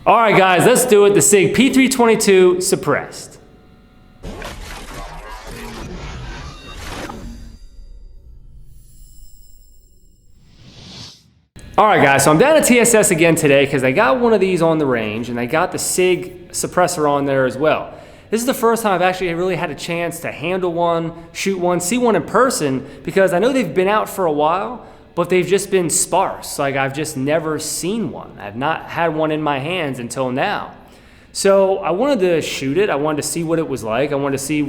All right, guys, let's do it. The SIG P322 suppressed. All right, guys, so I'm down at TSS again today because I got one of these on the range and I got the SIG suppressor on there as well. This is the first time I've actually really had a chance to handle one, shoot one, see one in person, because I know they've been out for a while, but they've just been sparse. Like, I've just never seen one. I've not had one in my hands until now. So I wanted to shoot it. I wanted to see what it was like. I wanted to see,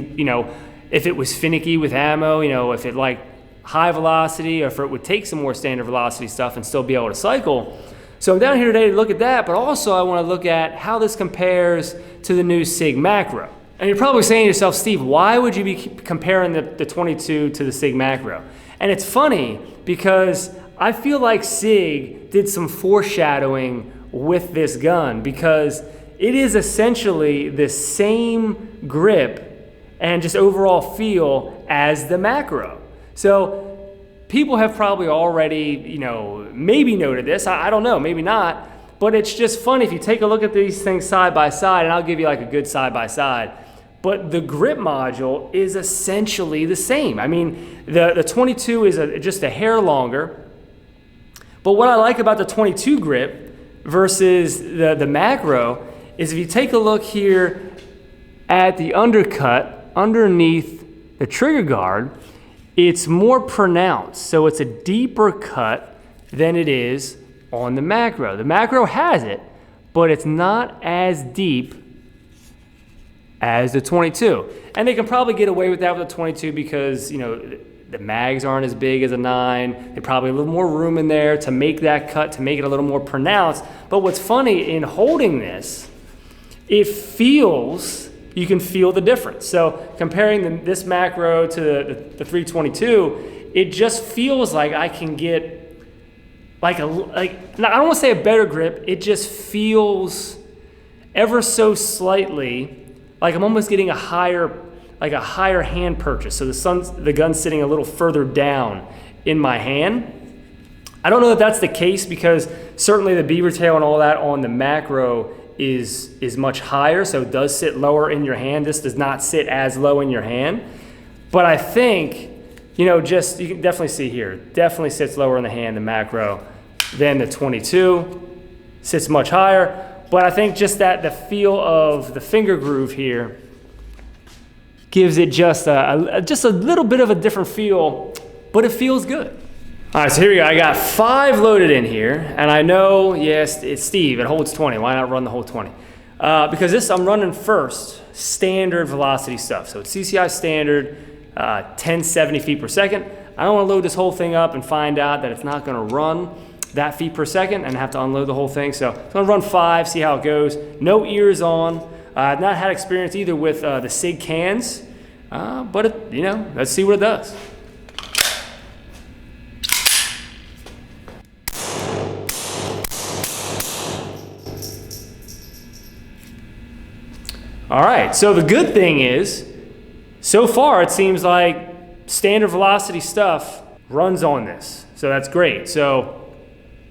if it was finicky with ammo, if it liked high velocity, or if it would take some more standard velocity stuff and still be able to cycle. So I'm down here today to look at that, but also I want to look at how this compares to the new SIG Macro. And you're probably saying to yourself, Steve, why would you be comparing the 22 to the SIG Macro? And it's funny because I feel like SIG did some foreshadowing with this gun, because it is essentially the same grip and just overall feel as the Macro. So people have probably already, maybe noted this. I don't know, maybe not. But it's just funny if you take a look at these things side by side, and I'll give you like a good side by side. But the grip module is essentially the same. I mean, the 22 is just a hair longer. But what I like about the 22 grip versus the Macro is if you take a look here at the undercut underneath the trigger guard, it's more pronounced. So it's a deeper cut than it is on the Macro. The Macro has it, but it's not as deep as the 22. And they can probably get away with that with the 22 because, the mags aren't as big as a 9. They probably have a little more room in there to make that cut, to make it a little more pronounced. But what's funny in holding this, you can feel the difference. So comparing this Macro to the 322, it just feels like I can get I don't want to say a better grip. It just feels ever so slightly like I'm almost getting a higher hand purchase. So the gun's sitting a little further down in my hand. I don't know that that's the case, because certainly the beaver tail and all that on the Macro is much higher, so it does sit lower in your hand. This does not sit as low in your hand. But I think, you can definitely see here, definitely sits lower in the hand, the Macro, than the 22. Sits much higher. But I think just that the feel of the finger groove here gives it just a little bit of a different feel, but it feels good. All right, so here we go. I got 5 loaded in here, and I know, yes, it's Steve, it holds 20. Why not run the whole 20? Because this, I'm running first standard velocity stuff. So it's CCI standard, 1070 feet per second. I don't want to load this whole thing up and find out that it's not going to run that feet per second and have to unload the whole thing. So I'm going to run 5, see how it goes. No ears on. I've not had experience either with the SIG cans, but let's see what it does. All right, so the good thing is, so far it seems like standard velocity stuff runs on this. So that's great. So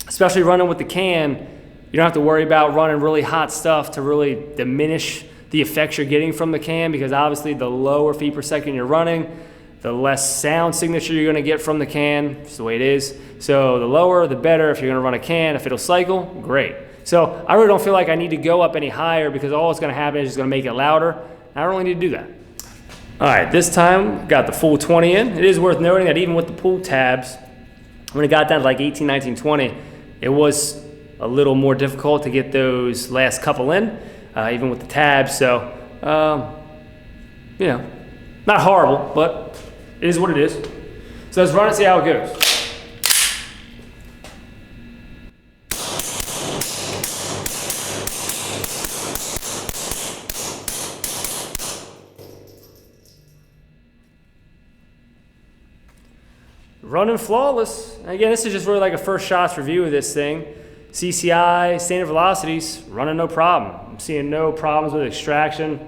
especially running with the can, you don't have to worry about running really hot stuff to really diminish the effects you're getting from the can, because obviously the lower feet per second you're running, the less sound signature you're gonna get from the can. It's the way it is. So the lower, the better. If you're gonna run a can, if it'll cycle, great. So I really don't feel like I need to go up any higher, because all it's gonna happen is it's gonna make it louder. I don't really need to do that. All right, this time got the full 20 in. It is worth noting that even with the pull tabs, when it got down to like 18, 19, 20, it was a little more difficult to get those last couple in, even with the tabs. So, not horrible, but it is what it is. So let's run and see how it goes. Running flawless. Again, this is just really like a first shots review of this thing. CCI, standard velocities, running no problem. I'm seeing no problems with extraction.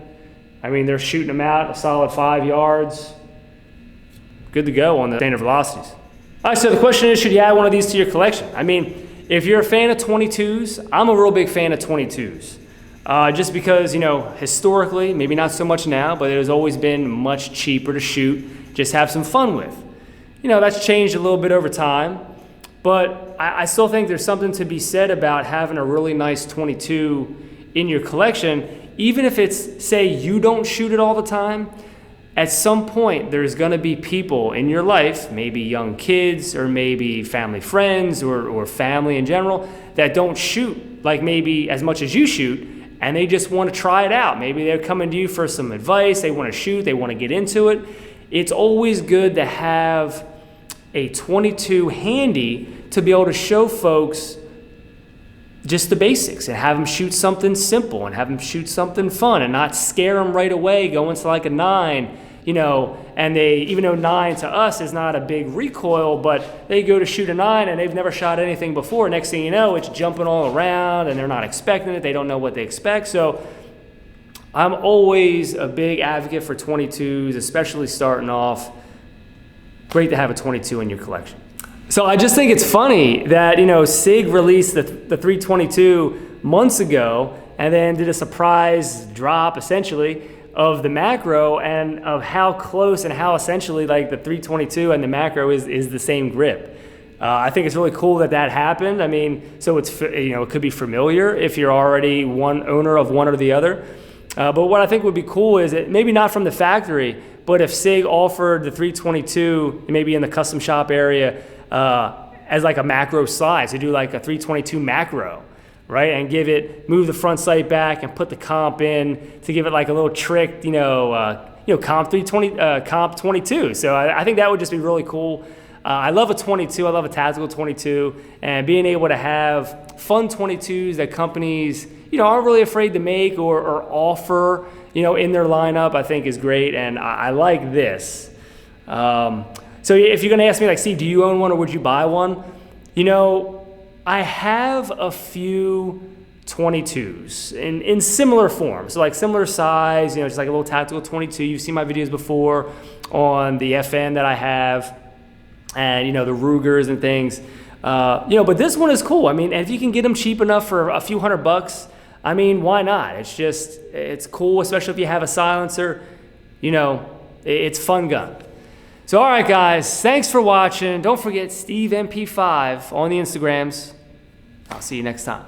I mean, they're shooting them out a solid 5 yards. Good to go on the standard velocities. All right, so the question is, should you add one of these to your collection? I mean, If you're a fan of 22s, I'm a real big fan of 22s. Just because, historically, maybe not so much now, but it has always been much cheaper to shoot, just have some fun with. That's changed a little bit over time, but I still think there's something to be said about having a really nice 22 in your collection, even if it's, say, you don't shoot it all the time. At some point, there's going to be people in your life, maybe young kids or maybe family friends or family in general, that don't shoot like maybe as much as you shoot, and they just want to try it out. Maybe they're coming to you for some advice, they want to shoot, they want to get into it. It's always good to have a 22 handy to be able to show folks just the basics and have them shoot something simple and have them shoot something fun and not scare them right away going to like a 9, and they, even though 9 to us is not a big recoil, but they go to shoot a 9 and they've never shot anything before. Next thing you know, it's jumping all around and they're not expecting it. They don't know what they expect. So I'm always a big advocate for 22s, especially starting off. Great to have a 22 in your collection. So I just think it's funny that, SIG released the 322 months ago and then did a surprise drop, essentially, of the macro and of how close and how essentially like the 322 and the macro is the same grip. I think it's really cool that happened. I mean, so it's, it could be familiar if you're already one owner of one or the other. But what I think would be cool is that maybe not from the factory, but if SIG offered the 322 maybe in the custom shop area as like a macro size, to do like a 322 macro, right? And move the front sight back and put the comp in to give it like a little trick, comp 22. So I think that would just be really cool. I love a 22. I love a tactical 22, and being able to have fun 22s that companies, aren't really afraid to make or offer, in their lineup, I think is great. And I like this. So if you're going to ask me, like, Steve, do you own one or would you buy one? I have a few 22s in similar form. So like similar size, just like a little tactical 22. You've seen my videos before on the FN that I have and, the Rugers and things. But this one is cool. I mean, and if you can get them cheap enough for a few $100, I mean, why not? It's cool, especially if you have a silencer. It's fun gun. So, all right, guys, thanks for watching. Don't forget Steve MP5 on the Instagrams. I'll see you next time.